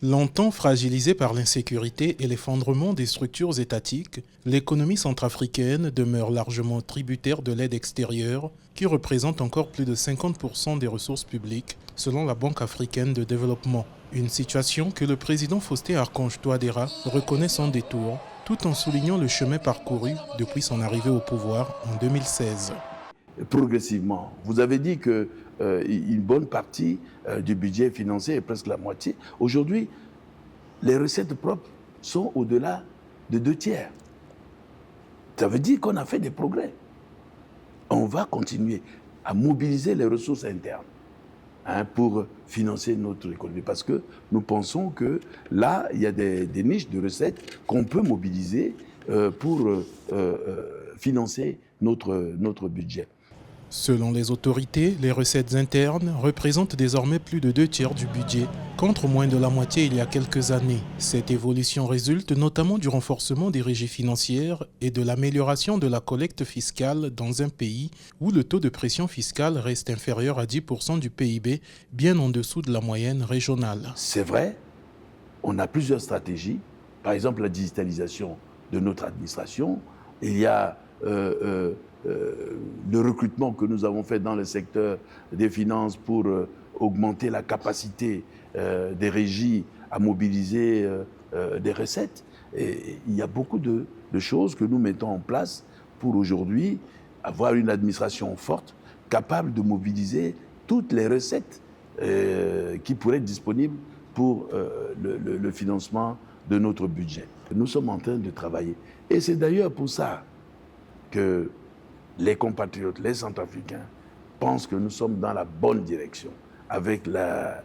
Longtemps fragilisée par l'insécurité et l'effondrement des structures étatiques, l'économie centrafricaine demeure largement tributaire de l'aide extérieure, qui représente encore plus de 50% des ressources publiques, selon la Banque africaine de développement. Une situation que le président Faustin Archange Touadéra reconnaît sans détour, tout en soulignant le chemin parcouru depuis son arrivée au pouvoir en 2016. Progressivement, vous avez dit que une bonne partie du budget financier est presque la moitié. Aujourd'hui, les recettes propres sont au-delà de 2/3. Ça veut dire qu'on a fait des progrès. On va continuer à mobiliser les ressources internes pour financer notre économie. Parce que nous pensons que là, il y a des niches de recettes qu'on peut mobiliser pour financer notre budget. Selon les autorités, les recettes internes représentent désormais plus de 2/3 du budget, contre moins de la moitié il y a quelques années. Cette évolution résulte notamment du renforcement des régies financières et de l'amélioration de la collecte fiscale dans un pays où le taux de pression fiscale reste inférieur à 10% du PIB, bien en dessous de la moyenne régionale. C'est vrai, on a plusieurs stratégies. Par exemple, la digitalisation de notre administration. Il y a le recrutement que nous avons fait dans le secteur des finances pour augmenter la capacité des régies à mobiliser des recettes. Et il y a beaucoup de choses que nous mettons en place pour aujourd'hui avoir une administration forte, capable de mobiliser toutes les recettes qui pourraient être disponibles pour le financement de notre budget. Nous sommes en train de travailler. Et c'est d'ailleurs pour ça que les compatriotes, les Centrafricains, pensent que nous sommes dans la bonne direction. Avec la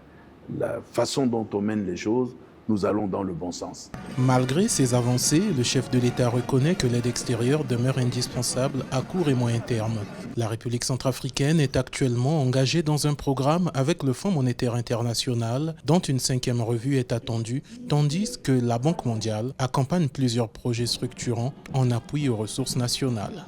façon dont on mène les choses, nous allons dans le bon sens. Malgré ces avancées, le chef de l'État reconnaît que l'aide extérieure demeure indispensable à court et moyen terme. La République centrafricaine est actuellement engagée dans un programme avec le Fonds monétaire international, dont une 5e revue est attendue, tandis que la Banque mondiale accompagne plusieurs projets structurants en appui aux ressources nationales.